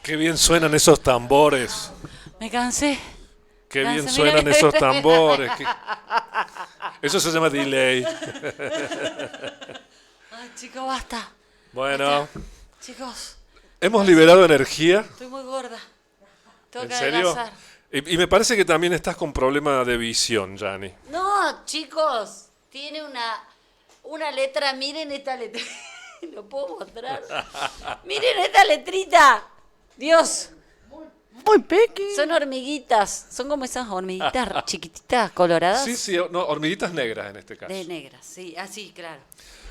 Qué bien suenan esos tambores. Me cansé. Qué bien Cansé, suenan mira. esos tambores. Eso se llama delay. Ay, chicos, basta. Bueno, Chicos, hemos liberado energía. estoy muy gorda. Tengo ¿En que serio? adelgazar. Y me parece que también estás con problema de visión, Jani. No, chicos, tiene una letra. Miren esta letra. ¿Lo puedo mostrar? Miren esta letrita. Dios. Muy peque. Son hormiguitas. Son como esas hormiguitas chiquititas, coloradas. Sí, sí, no, hormiguitas negras en este caso. De negras, sí, así, claro.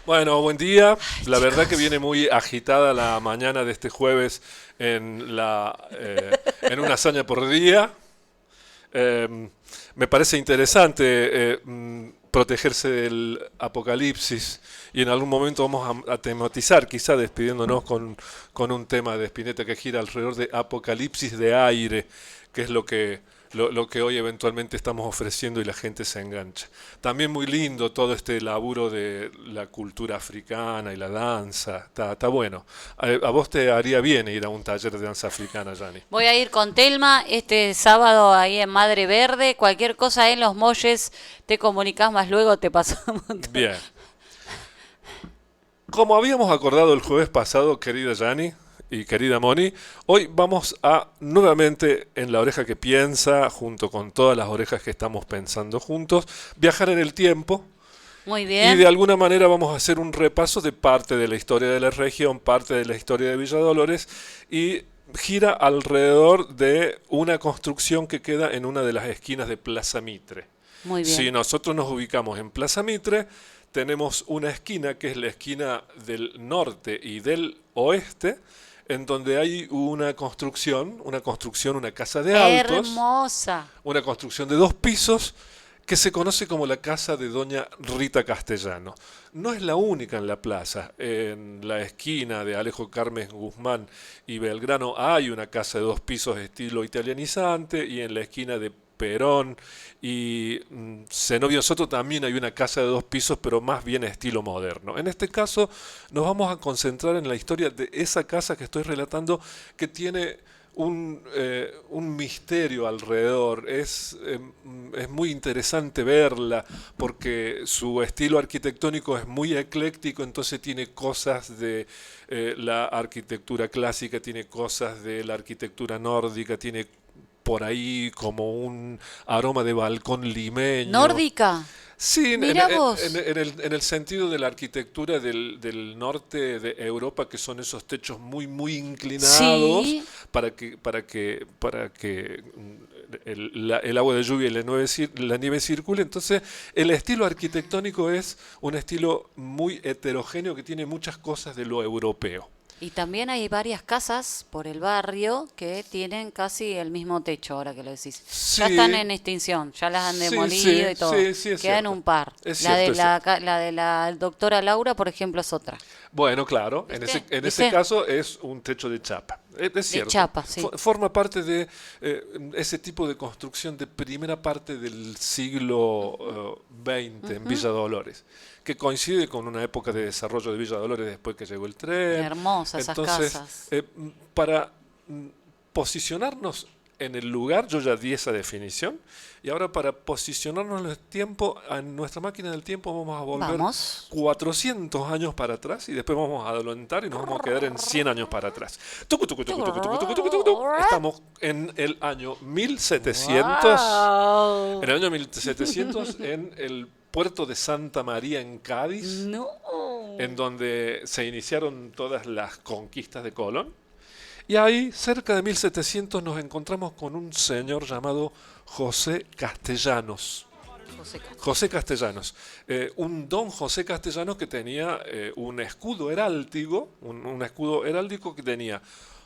Bueno, buen día. Ay, La verdad chicos. que viene muy agitada la mañana de este jueves en una hazaña por día. Me parece interesante protegerse del apocalipsis y en algún momento vamos a tematizar, quizá despidiéndonos con un tema de Spinetta que gira alrededor de apocalipsis de aire, que es lo que hoy eventualmente estamos ofreciendo y la gente se engancha. También muy lindo todo este laburo de la cultura africana y la danza, está bueno. A vos te haría bien ir a un taller de danza africana, Jani. Voy a ir con Telma este sábado ahí en Madre Verde. Cualquier cosa en Los Molles, te comunicas más luego, te pasamos todo. Bien. Como habíamos acordado el jueves pasado, querida Jani y querida Moni, hoy vamos a nuevamente en La Oreja que Piensa, junto con todas las orejas que estamos pensando juntos, viajar en el tiempo. Muy Y bien. de alguna manera vamos a hacer un repaso de parte de la historia de la región, parte de la historia de Villa Dolores y gira alrededor de una construcción que queda en una de las esquinas de Plaza Mitre. Muy bien. Si nosotros nos ubicamos en Plaza Mitre, tenemos una esquina que es la esquina del norte y del oeste, en donde hay una construcción, una casa de altos, Hermosa. una construcción de 2 pisos que se conoce como la casa de doña Rita Castellano. No es la única en la plaza. En la esquina de Alejo Carmen Guzmán y Belgrano hay una casa de 2 pisos estilo italianizante y en la esquina de Perón y Zenobio Soto también hay una casa de 2 pisos, pero más bien estilo moderno. En este caso nos vamos a concentrar en la historia de esa casa que estoy relatando, que tiene un misterio alrededor. Es muy interesante verla porque su estilo arquitectónico es muy ecléctico, entonces tiene cosas de la arquitectura clásica, tiene cosas de la arquitectura nórdica, tiene por ahí como un aroma de balcón limeño. Nórdica. Sí, Mira vos. en el sentido de la arquitectura del norte de Europa, que son esos techos muy, muy inclinados Sí. para que el agua de lluvia y la nieve circule. Entonces, el estilo arquitectónico es un estilo muy heterogéneo que tiene muchas cosas de lo europeo. Y también hay varias casas por el barrio que tienen casi el mismo techo, ahora que lo decís. Ya Sí. están en extinción, ya las han Sí, demolido sí, y todo. sí, sí, es Quedan cierto. un par. Es La de cierto, es cierto. la de la doctora Laura, por ejemplo, es otra. Bueno, claro, ¿Viste? en ese ¿Viste? caso es un techo de chapa. Es cierto. chapa, sí. Forma parte de ese tipo de construcción de primera parte del siglo XX en Villa Dolores, que coincide con una época de desarrollo de Villa Dolores después que llegó el tren. Hermosas esas Entonces, casas. para posicionarnos en el lugar, yo ya di esa definición, y ahora para posicionarnos en el tiempo, en nuestra máquina del tiempo vamos a volver Vamos. 400 años para atrás y después vamos a adelantar y nos vamos a quedar en 100 años para atrás. Tucu, tucu, tucu, tucu, tucu, tucu, tucu, tucu, tucu. Estamos en el año 1700, Wow. en el año 1700 en el puerto de Santa María en Cádiz, No. en donde se iniciaron todas las conquistas de Colón. Y ahí, cerca de 1700, nos encontramos con un señor llamado José Castellanos. José Castro. José Castellanos, un don José Castellanos que tenía un escudo heráldico, un escudo heráldico que tenía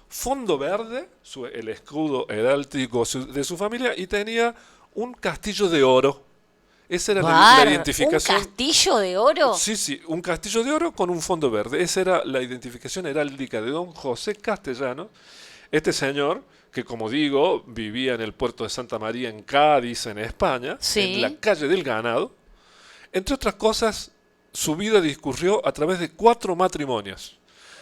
fondo verde, el escudo heráldico de su familia, y tenía un castillo de oro. Esa era la Bar, ¿un identificación. castillo de oro? Sí, sí, un castillo de oro con un fondo verde. Esa era la identificación heráldica de don José Castellanos. Este señor, que como digo, vivía en el puerto de Santa María en Cádiz, en España, en la Sí. calle del Ganado. Entre otras cosas, su vida discurrió a través de 4 matrimonios.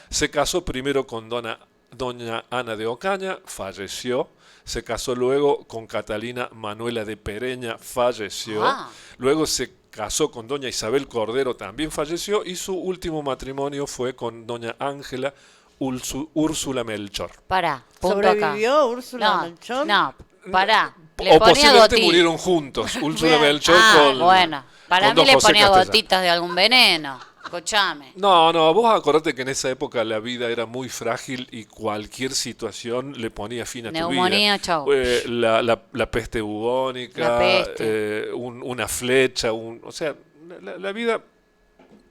Se casó primero con doña Ana de Ocaña, falleció. Se casó luego con Catalina Manuela de Pereña, falleció. Ah, Luego se casó con doña Isabel Cordero, también falleció. Y su último matrimonio fue con doña Ángela Úrsula Melchor. pará, punto acá. ¿Sobrevivió Úrsula No, Melchor? no, pará. Le O ponía posiblemente gotitas. murieron juntos, Úrsula Bien. Melchor Ah, bueno. Para con mí don le José ponía Castellano. gotitas de algún veneno. Escuchame. No, vos acordate que en esa época la vida era muy frágil y cualquier situación le ponía fin a tu Neumonía, vida. chau. La peste bubónica, La peste. una flecha, o sea, la vida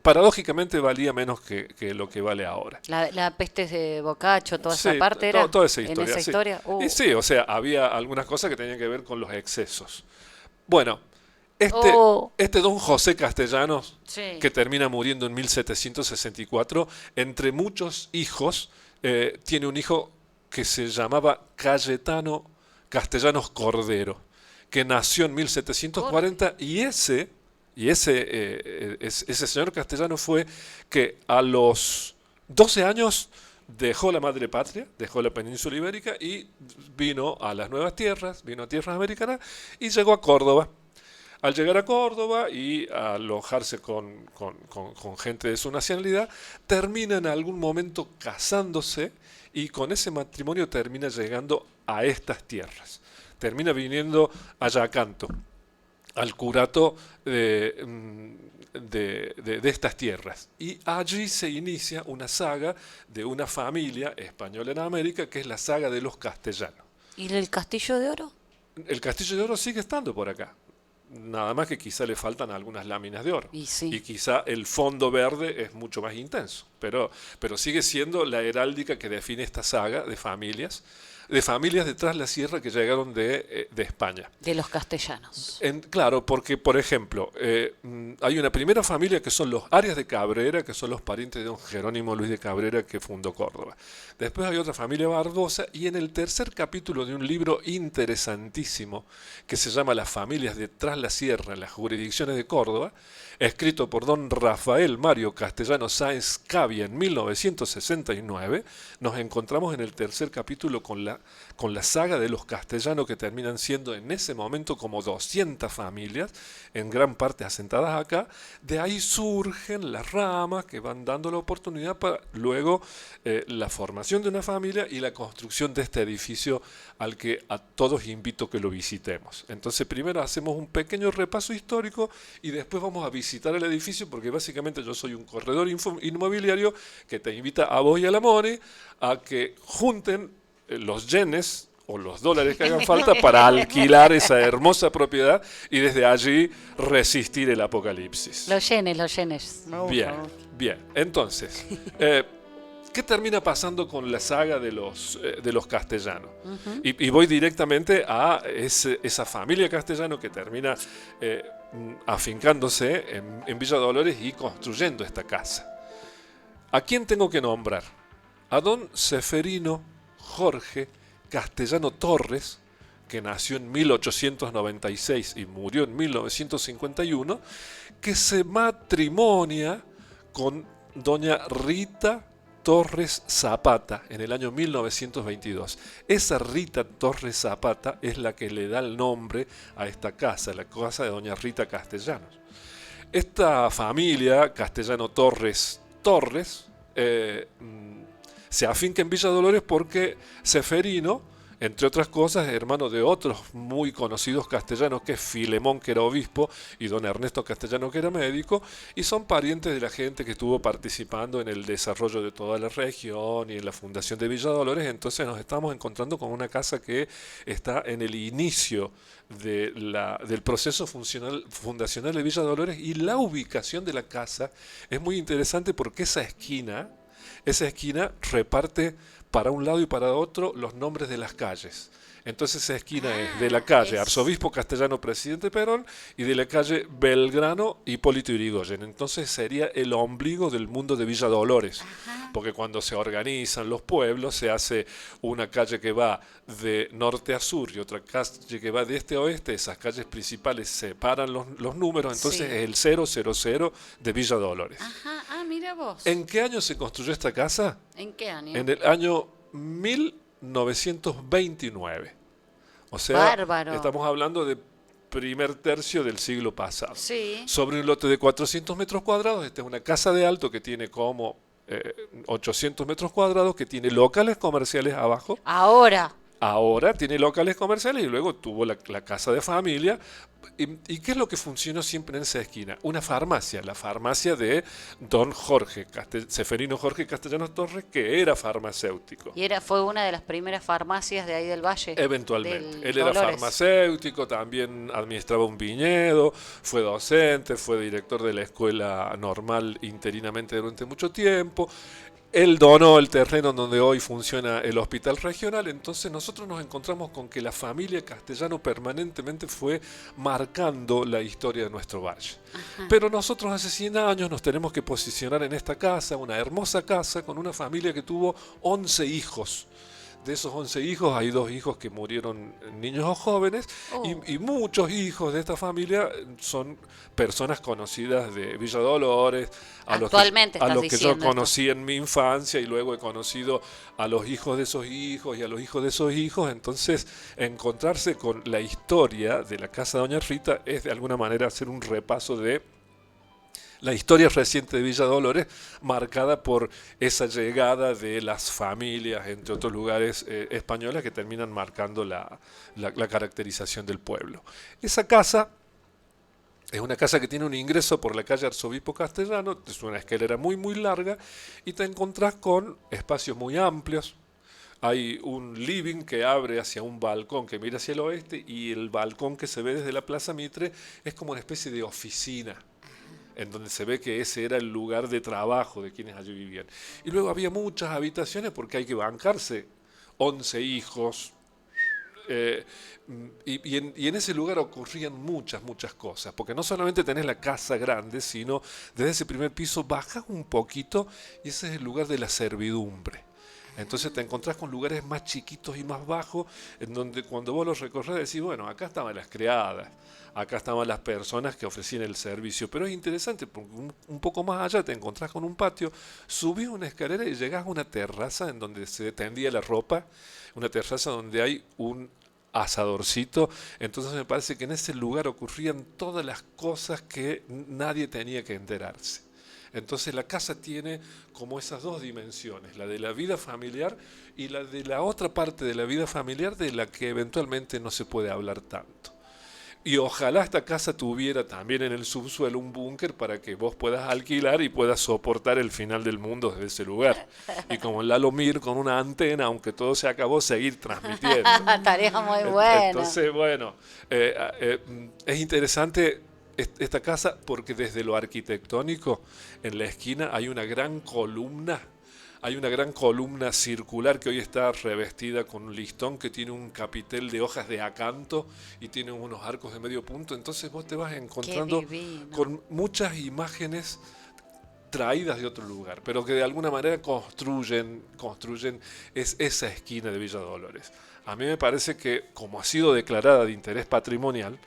paradójicamente valía menos que lo que vale ahora. La peste de Boccaccio, toda Sí, esa parte era. toda esa En historia. esa Sí. historia. Y sí, o sea, había algunas cosas que tenían que ver con los excesos. Bueno, Oh. este don José Castellanos, Sí. que termina muriendo en 1764, entre muchos hijos, tiene un hijo que se llamaba Cayetano Castellanos Cordero, que nació en 1740 ese señor castellano fue que a los 12 años dejó la madre patria, dejó la península ibérica y vino a las nuevas tierras, vino a tierras americanas y llegó a Córdoba. Al llegar a Córdoba y a alojarse con gente de su nacionalidad, termina en algún momento casándose y con ese matrimonio termina llegando a estas tierras. Termina viniendo a Yacanto, al curato de estas tierras. Y allí se inicia una saga de una familia española en América, que es la saga de los castellanos. ¿Y el castillo de oro? El Castillo de Oro sigue estando por acá. Nada más que quizá le faltan algunas láminas de oro. Y sí. Y quizá el fondo verde es mucho más intenso. Pero sigue siendo la heráldica que define esta saga de familias de Tras la Sierra que llegaron de España. De los castellanos. Claro, porque, por ejemplo, hay una primera familia que son los Arias de Cabrera, que son los parientes de don Jerónimo Luis de Cabrera, que fundó Córdoba. Después hay otra familia Barbosa, y en el tercer capítulo de un libro interesantísimo que se llama Las familias de Tras la Sierra en las jurisdicciones de Córdoba, escrito por don Rafael Mario Castellano Sáenz Cavia en 1969, nos encontramos en el tercer capítulo con la saga de los castellanos, que terminan siendo en ese momento como 200 familias, en gran parte asentadas acá. De ahí surgen las ramas que van dando la oportunidad para luego la formación de una familia y la construcción de este edificio al que a todos invito que lo visitemos. Entonces primero hacemos un pequeño repaso histórico y después vamos a visitar el edificio, porque básicamente yo soy un corredor inmobiliario que te invita a vos y a la Moni a que junten los yenes o los dólares que hagan falta para alquilar esa hermosa propiedad y desde allí resistir el apocalipsis. Los yenes. Me gusta, Bien, me gusta. bien. Entonces, ¿qué termina pasando con la saga de los castellanos? Y voy directamente a esa familia castellano que termina afincándose en Villa Dolores y construyendo esta casa. ¿A quién tengo que nombrar? A don Seferino Jorge Castellano Torres, que nació en 1896 y murió en 1951, que se matrimonia con doña Rita Torres Zapata en el año 1922. Esa Rita Torres Zapata es la que le da el nombre a esta casa, la casa de doña Rita Castellanos. Esta familia Castellano Torres se afinca en Villa Dolores porque Seferino, entre otras cosas, es hermano de otros muy conocidos castellanos, que es Filemón, que era obispo, y don Ernesto Castellano, que era médico, y son parientes de la gente que estuvo participando en el desarrollo de toda la región y en la fundación de Villa Dolores. Entonces nos estamos encontrando con una casa que está en el inicio del proceso fundacional de Villa Dolores, y la ubicación de la casa es muy interesante porque esa esquina reparte para un lado y para otro los nombres de las calles. Entonces esa esquina es de la calle Arzobispo Castellano Presidente Perón y de la calle Belgrano Hipólito Yrigoyen. Entonces sería el ombligo del mundo de Villa Dolores, porque cuando se organizan los pueblos se hace una calle que va de norte a sur y otra calle que va de este a oeste. Esas calles principales separan los números, entonces Sí. es el 000 de Villa Dolores. Ajá, mira vos. ¿En qué año se construyó esta casa? ¿En qué año? En el año 1929. O sea, Bárbaro. estamos hablando de primer tercio del siglo pasado. Sí. Sobre un lote de 400 metros cuadrados, esta es una casa de alto que tiene como 800 metros cuadrados, que tiene locales comerciales abajo. Ahora tiene locales comerciales y luego tuvo la casa de familia. ¿Y qué es lo que funcionó siempre en esa esquina? Una farmacia, la farmacia de don Jorge, Seferino Jorge Castellanos Torres, que era farmacéutico. Y fue una de las primeras farmacias de ahí del Valle. Eventualmente. del Él era Dolores. farmacéutico, también administraba un viñedo, fue docente, fue director de la escuela normal interinamente durante mucho tiempo. Él donó el terreno donde hoy funciona el hospital regional, entonces nosotros nos encontramos con que la familia Castellano permanentemente fue marcando la historia de nuestro valle. Pero nosotros hace 100 años nos tenemos que posicionar en esta casa, una hermosa casa con una familia que tuvo 11 hijos. De esos 11 hijos hay 2 hijos que murieron niños o jóvenes y muchos hijos de esta familia son personas conocidas de Villa Dolores, Actualmente a estás los que yo diciendo conocí en mi infancia y luego he conocido a los hijos de esos hijos y a los hijos de esos hijos. Entonces, encontrarse con la historia de la casa de Doña Rita es de alguna manera hacer un repaso de la historia reciente de Villa Dolores, marcada por esa llegada de las familias, entre otros lugares españolas, que terminan marcando la caracterización del pueblo. Esa casa es una casa que tiene un ingreso por la calle Arzobispo Castellano, es una escalera muy muy larga y te encontrás con espacios muy amplios. Hay un living que abre hacia un balcón que mira hacia el oeste y el balcón que se ve desde la Plaza Mitre es como una especie de oficina, en donde se ve que ese era el lugar de trabajo de quienes allí vivían. Y luego había muchas habitaciones porque hay que bancarse 11 hijos. Y en ese lugar ocurrían muchas cosas, porque no solamente tenés la casa grande, sino desde ese primer piso bajás un poquito y ese es el lugar de la servidumbre. Entonces te encontrás con lugares más chiquitos y más bajos, en donde cuando vos los recorres decís, bueno, acá estaban las criadas, acá estaban las personas que ofrecían el servicio. Pero es interesante porque un poco más allá te encontrás con un patio, subís una escalera y llegás a una terraza en donde se tendía la ropa, una terraza donde hay un asadorcito. Entonces me parece que en ese lugar ocurrían todas las cosas que nadie tenía que enterarse. Entonces la casa tiene como esas 2 dimensiones, la de la vida familiar y la de la otra parte de la vida familiar de la que eventualmente no se puede hablar tanto. Y ojalá esta casa tuviera también en el subsuelo un búnker para que vos puedas alquilar y puedas soportar el final del mundo desde ese lugar. Y como Lalo Mir con una antena, aunque todo se acabó, seguir transmitiendo. Tarea muy buena. Entonces, bueno, es interesante esta casa porque desde lo arquitectónico en la esquina hay una gran columna circular que hoy está revestida con un listón que tiene un capitel de hojas de acanto y tiene unos arcos de medio punto. Entonces vos te vas encontrando con muchas imágenes traídas de otro lugar, pero que de alguna manera construyen esa esquina de Villa Dolores. A mí me parece que, como ha sido declarada de interés patrimonial,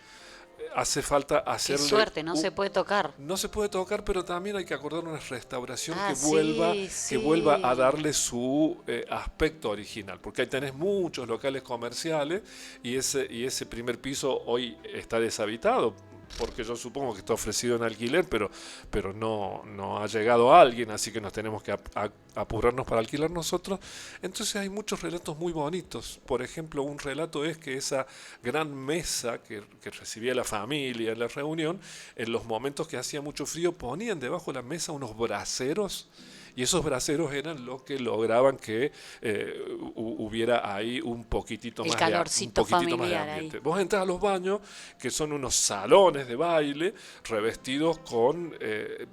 hace falta hacerle... Qué suerte, no se puede tocar. No se puede tocar, pero también hay que acordar una restauración que sí. vuelva a darle su aspecto original, porque ahí tenés muchos locales comerciales y ese primer piso hoy está deshabitado, porque yo supongo que está ofrecido en alquiler, pero no ha llegado a alguien, así que nos tenemos que apurarnos para alquilar nosotros. Entonces hay muchos relatos muy bonitos. Por ejemplo, un relato es que esa gran mesa que recibía la familia en la reunión, en los momentos que hacía mucho frío, ponían debajo de la mesa unos braseros y esos braseros eran los que lograban que hubiera ahí un poquitito El más calorcito más de familiar ambiente. ahí. Vos entras a los baños, que son unos salones de baile revestidos con...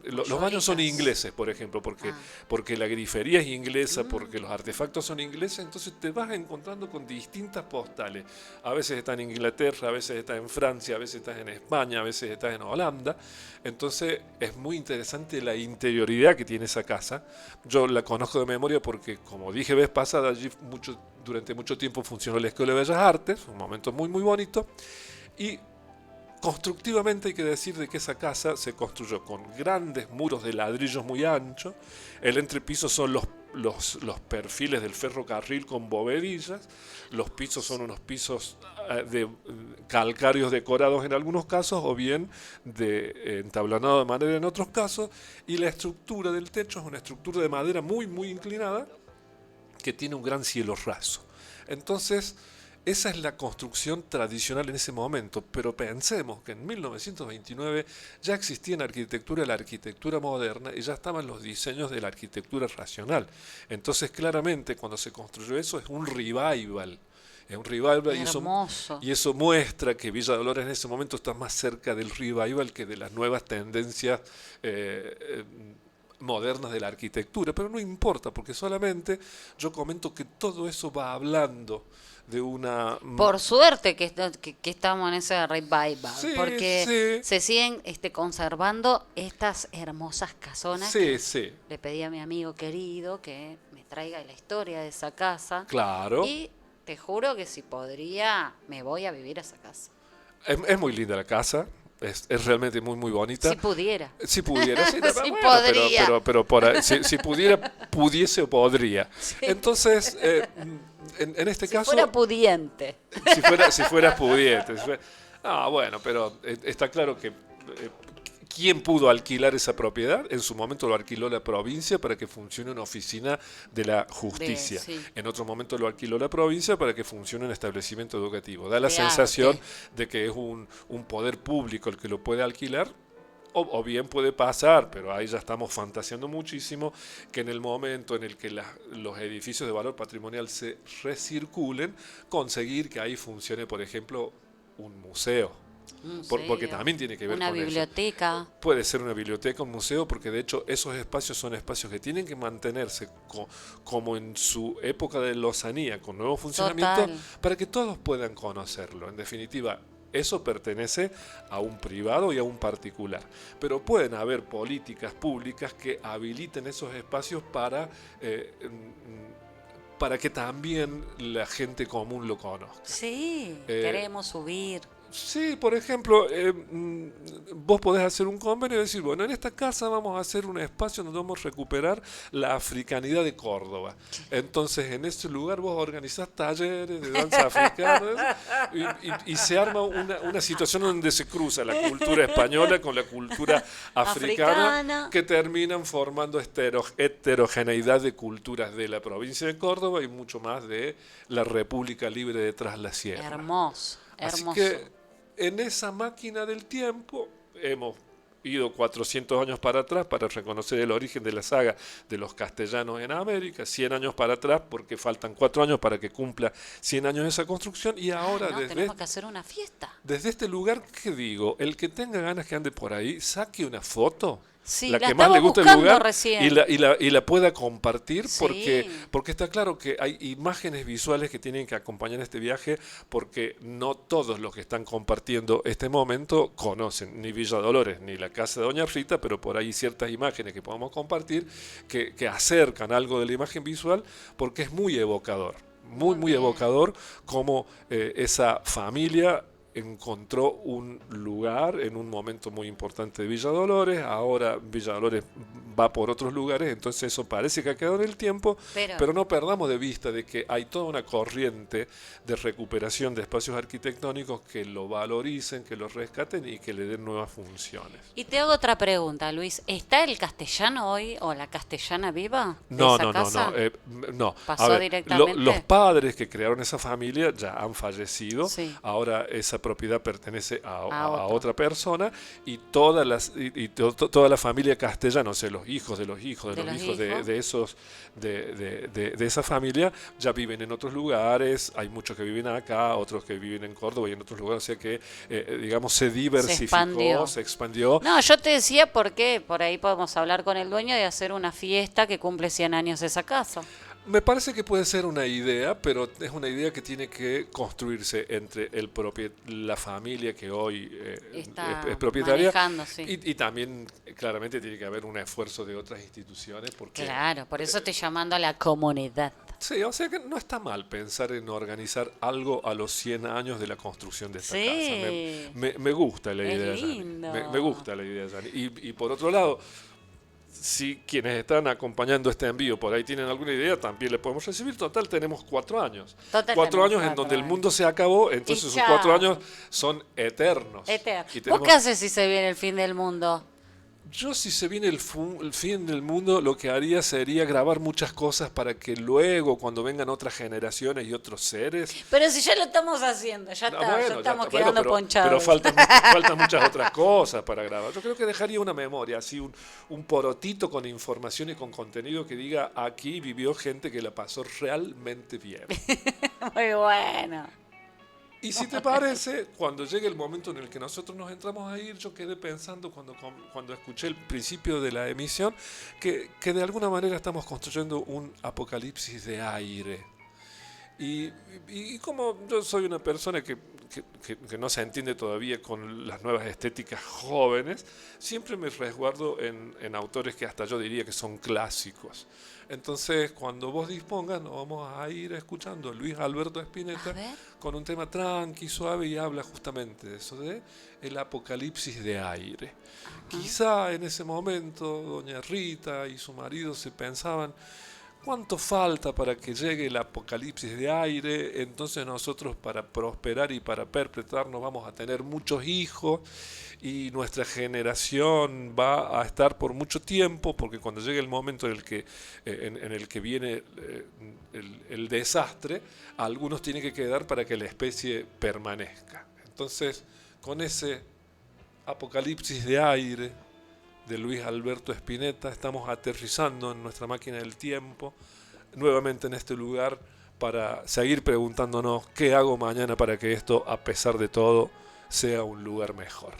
los baños son Lloritas. ingleses, por ejemplo, porque la grifería es inglesa, porque los artefactos son ingleses, entonces te vas encontrando con distintas postales. A veces está en Inglaterra, a veces está en Francia, a veces estás en España, a veces estás en Holanda. Entonces es muy interesante la interioridad que tiene esa casa. Yo la conozco de memoria porque, como dije vez pasada, allí durante mucho tiempo funcionó la Escuela de Bellas Artes, un momento muy muy bonito. Y constructivamente hay que decir de que esa casa se construyó con grandes muros de ladrillos muy anchos. El entrepiso son los perfiles del ferrocarril con bovedillas. Los pisos son unos pisos de calcáreos decorados en algunos casos o bien de entablanado de madera en otros casos. Y la estructura del techo es una estructura de madera muy muy inclinada que tiene un gran cielo raso. Entonces, esa es la construcción tradicional en ese momento, pero pensemos que en 1929 ya existía en arquitectura la arquitectura moderna y ya estaban los diseños de la arquitectura racional. Entonces, claramente, cuando se construyó eso es un revival. Es un revival Hermoso. y eso muestra que Villa Dolores en ese momento está más cerca del revival que de las nuevas tendencias modernas de la arquitectura, pero no importa, porque solamente yo comento que todo eso va hablando de una... Por suerte que estamos en ese revival, Sí, porque sí. se siguen conservando estas hermosas casonas Sí, que sí, le pedí a mi amigo querido que me traiga la historia de esa casa. claro. Y te juro que si podría, me voy a vivir a esa casa. Es muy linda la casa, es realmente muy, muy bonita. Si pudiera. Si pudiera, sí, Si bueno, podría. pero si pudiera, pudiese o podría. Entonces, en este Si caso, fuera pudiente. si fuera pudiente. Bueno, pero está claro que ¿quién pudo alquilar esa propiedad? En su momento lo alquiló la provincia para que funcione una oficina de la justicia. Sí. En otro momento lo alquiló la provincia para que funcione un establecimiento educativo. Da la De sensación arte. de que es un poder público el que lo puede alquilar. O bien puede pasar, pero ahí ya estamos fantaseando muchísimo, que en el momento en el que los edificios de valor patrimonial se recirculen, conseguir que ahí funcione, por ejemplo, un museo. Porque también tiene que ver una con eso. biblioteca. Puede ser una biblioteca, un museo, porque de hecho esos espacios son espacios que tienen que mantenerse como en su época de lozanía, con nuevo funcionamiento, Total. para que todos puedan conocerlo. En definitiva, eso pertenece a un privado y a un particular. Pero pueden haber políticas públicas que habiliten esos espacios para que también la gente común lo conozca. Sí, queremos subir. Sí, por ejemplo, vos podés hacer un convenio y decir, bueno, en esta casa vamos a hacer un espacio donde vamos a recuperar la africanidad de Córdoba. Entonces, en ese lugar vos organizás talleres de danza africana y se arma una situación donde se cruza la cultura española con la cultura africana, que terminan formando heterogeneidad de culturas de la provincia de Córdoba y mucho más de la República Libre de Tras la Sierra. Hermoso, Así hermoso. que en esa máquina del tiempo hemos ido 400 años para atrás para reconocer el origen de la saga de los castellanos en América, 100 años para atrás porque faltan 4 años para que cumpla 100 años esa construcción y ahora tenemos que hacer una fiesta. desde este lugar, ¿qué digo? El que tenga ganas que ande por ahí, saque una foto. Sí, la la que más estaba le guste el buscando lugar recién. y la pueda compartir Sí. porque está claro que hay imágenes visuales que tienen que acompañar este viaje porque no todos los que están compartiendo este momento conocen ni Villa Dolores ni la casa de Doña Rita, pero por ahí ciertas imágenes que podemos compartir que acercan algo de la imagen visual porque es muy evocador, muy evocador como esa familia encontró un lugar en un momento muy importante de Villa Dolores, ahora Villa Dolores va por otros lugares, entonces eso parece que ha quedado en el tiempo, pero no perdamos de vista de que hay toda una corriente de recuperación de espacios arquitectónicos que lo valoricen, que lo rescaten y que le den nuevas funciones. Y te hago otra pregunta, Luis. ¿Está el castellano hoy o la castellana viva de No, esa casa? no. ¿Pasó A ver, directamente? los padres que crearon esa familia ya han fallecido, Sí. ahora esa propiedad pertenece a otro. otra persona y toda la familia Castellano, o sea, los los hijos de los hijos de De los los hijos hijos. de esos de esa familia ya viven en otros lugares. Hay muchos que viven acá, otros que viven en Córdoba y en otros lugares, o sea que digamos se diversificó, expandió. se expandió. No, yo te decía porque por ahí podemos hablar con el dueño de hacer una fiesta que cumple 100 años esa casa. Me parece que puede ser una idea, pero es una idea que tiene que construirse entre la familia que hoy Está es propietaria manejando, sí. y también claramente tiene que haber un esfuerzo de otras instituciones porque Claro, por eso estoy llamando a la comunidad. sí, o sea que no está mal pensar en organizar algo a los 100 años de la construcción de esta Sí. casa. Me gusta la Es idea, Yanni. lindo. Me gusta la idea, Yanni. Y por otro lado, si quienes están acompañando este envío por ahí tienen alguna idea, también le podemos recibir. Total, tenemos 4 años. Total, 4 tenemos años en 4 donde el años. mundo se acabó, entonces esos chao. 4 años son eternos. Eterno. Y ¿Vos tenemos- qué haces si se viene el fin del mundo? Yo si se viene el fin del mundo, lo que haría sería grabar muchas cosas para que luego, cuando vengan otras generaciones y otros seres... Pero si ya lo estamos haciendo, ya No, está, bueno, ya ya estamos está, bueno, quedando pero ponchados. faltan muchas otras cosas para grabar. Yo creo que dejaría una memoria, así un porotito con información y con contenido que diga, aquí vivió gente que la pasó realmente bien. Muy bueno. Y si te parece, cuando llegue el momento en el que nosotros nos entramos a ir, yo quedé pensando cuando escuché el principio de la emisión, que de alguna manera estamos construyendo un apocalipsis de aire. Y como yo soy una persona que no se entiende todavía con las nuevas estéticas jóvenes, siempre me resguardo en autores que hasta yo diría que son clásicos. Entonces, cuando vos dispongas, nos vamos a ir escuchando a Luis Alberto A Spinetta ver. con un tema tranqui, suave y habla justamente de eso, de el apocalipsis de aire. Quizá en ese momento doña Rita y su marido se pensaban, ¿cuánto falta para que llegue el apocalipsis de aire? Entonces nosotros para prosperar y para perpetuarnos vamos a tener muchos hijos y nuestra generación va a estar por mucho tiempo, porque cuando llegue el momento en el que viene el desastre, algunos tienen que quedar para que la especie permanezca. Entonces, con ese apocalipsis de aire de Luis Alberto Spinetta, estamos aterrizando en nuestra máquina del tiempo, nuevamente en este lugar, para seguir preguntándonos qué hago mañana para que esto, a pesar de todo, sea un lugar mejor.